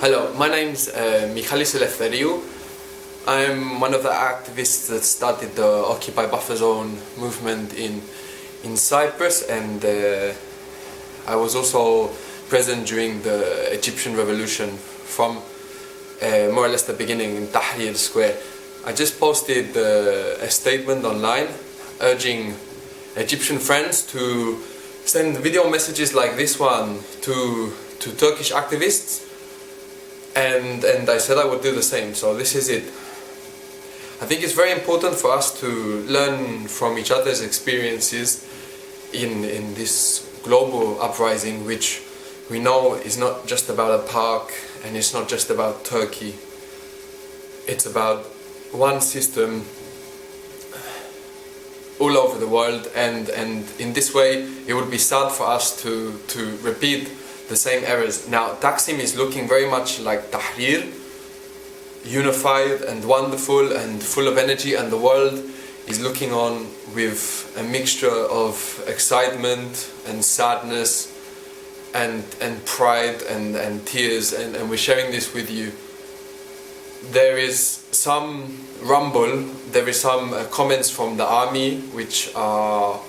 Hello, my name's Michalis Eleftheriou. I'm one of the activists that started the Occupy Buffer Zone movement in Cyprus, and I was also present during the Egyptian revolution from more or less the beginning in Tahrir Square. I just posted a statement online urging Egyptian friends to send video messages like this one to Turkish activists, and I said I would do the same, so this is it. I think it's very important for us to learn from each other's experiences in this global uprising, which we know is not just about a park and it's not just about Turkey. It's about one system all over the world, and in this way it would be sad for us to repeat the same errors. Now Taksim is looking very much like Tahrir, unified and wonderful and full of energy, and the world is looking on with a mixture of excitement and sadness and pride and tears, and we're sharing this with you. There is some rumble, there is some comments from the army which are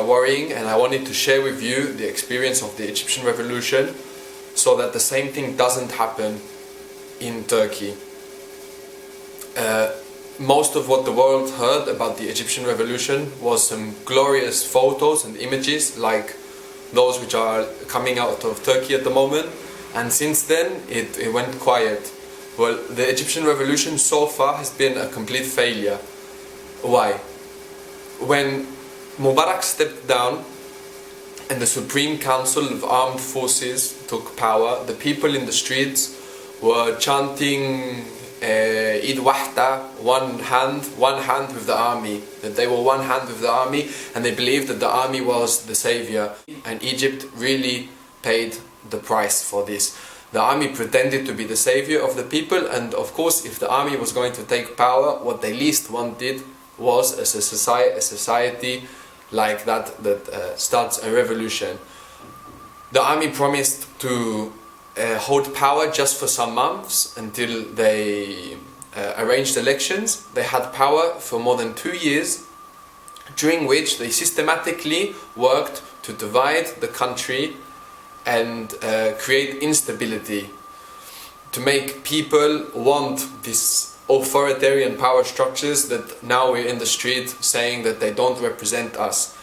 worrying, and I wanted to share with you the experience of the Egyptian revolution so that the same thing doesn't happen in Turkey. Most of what the world heard about the Egyptian revolution was some glorious photos and images like those which are coming out of Turkey at the moment, and since then it went quiet. Well, the Egyptian revolution so far has been a complete failure. Why? When Mubarak stepped down and the Supreme Council of Armed Forces took power, the people in the streets were chanting Eid Wahda, one hand with the army, that they were one hand with the army, and they believed that the army was the savior, and Egypt really paid the price for this. The army pretended to be the savior of the people, and of course if the army was going to take power, what they least wanted was a society like that starts a revolution. The army promised to hold power just for some months until they arranged elections. They had power for more than 2 years, during which they systematically worked to divide the country and create instability, to make people want this authoritarian power structures that now we're in the street saying that they don't represent us.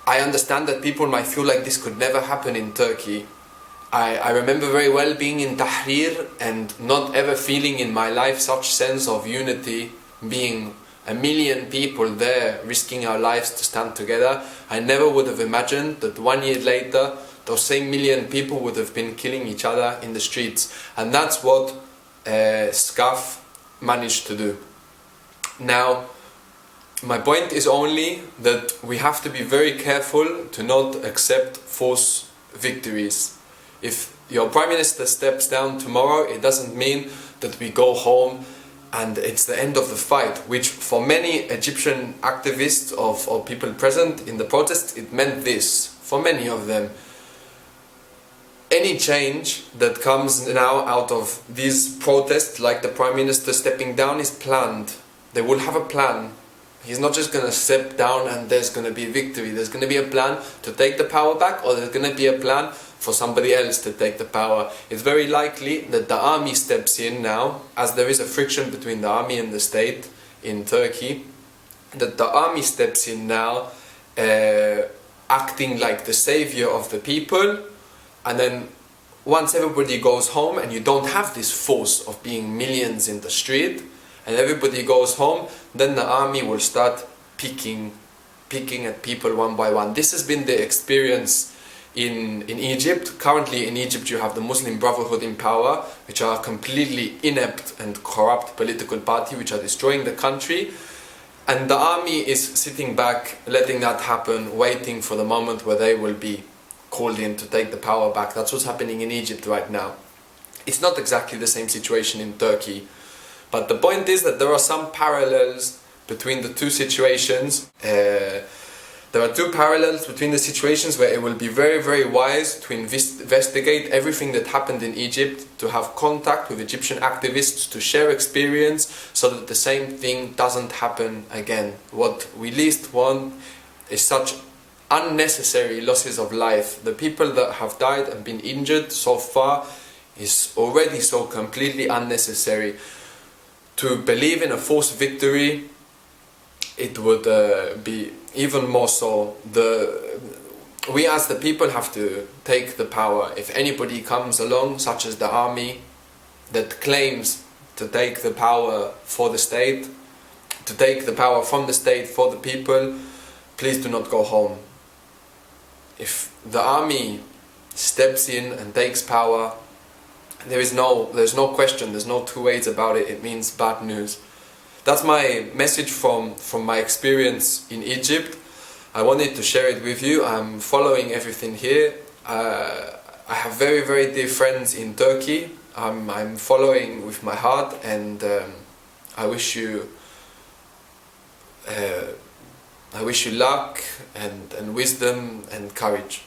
I understand that people might feel like this could never happen in Turkey. I remember very well being in Tahrir and not ever feeling in my life such sense of unity, being 1 million people there risking our lives to stand together. I never would have imagined that 1 year later those same 1 million people would have been killing each other in the streets, and that's what SCAF managed to do. Now, my point is only that we have to be very careful to not accept false victories. If your Prime Minister steps down tomorrow, it doesn't mean that we go home and it's the end of the fight, which for many Egyptian activists or people present in the protests, it meant this, for many of them. Any change that comes now out of these protests, like the Prime Minister stepping down, is planned. They will have a plan. He's not just going to step down and there's going to be victory. There's going to be a plan to take the power back, or there's going to be a plan for somebody else to take the power. It's very likely that the army steps in now, as there is a friction between the army and the state in Turkey, that the army steps in now acting like the savior of the people. And then once everybody goes home and you don't have this force of being millions in the street, and everybody goes home, then the army will start picking at people one by one. This has been the experience in Egypt. Currently in Egypt you have the Muslim Brotherhood in power, which are a completely inept and corrupt political party which are destroying the country. And the army is sitting back, letting that happen, waiting for the moment where they will be called in to take the power back. That's what's happening in Egypt right now. It's not exactly the same situation in Turkey, but the point is that there are some parallels between the two situations. There are two parallels between the situations where it will be very, very wise to investigate everything that happened in Egypt, to have contact with Egyptian activists, to share experience so that the same thing doesn't happen again. What we least want is such unnecessary losses of life. The people that have died and been injured so far is already so completely unnecessary. To believe in a forced victory, it would be even more so. We as the people have to take the power. If anybody comes along, such as the army, that claims to take the power for the state, to take the power from the state for the people, please do not go home. If the army steps in and takes power, there's no question, there's no two ways about it. It means bad news. That's my message from my experience in Egypt. I wanted to share it with you. I'm following everything here. I have very, very dear friends in Turkey. I'm following with my heart, and I wish you luck and wisdom and courage.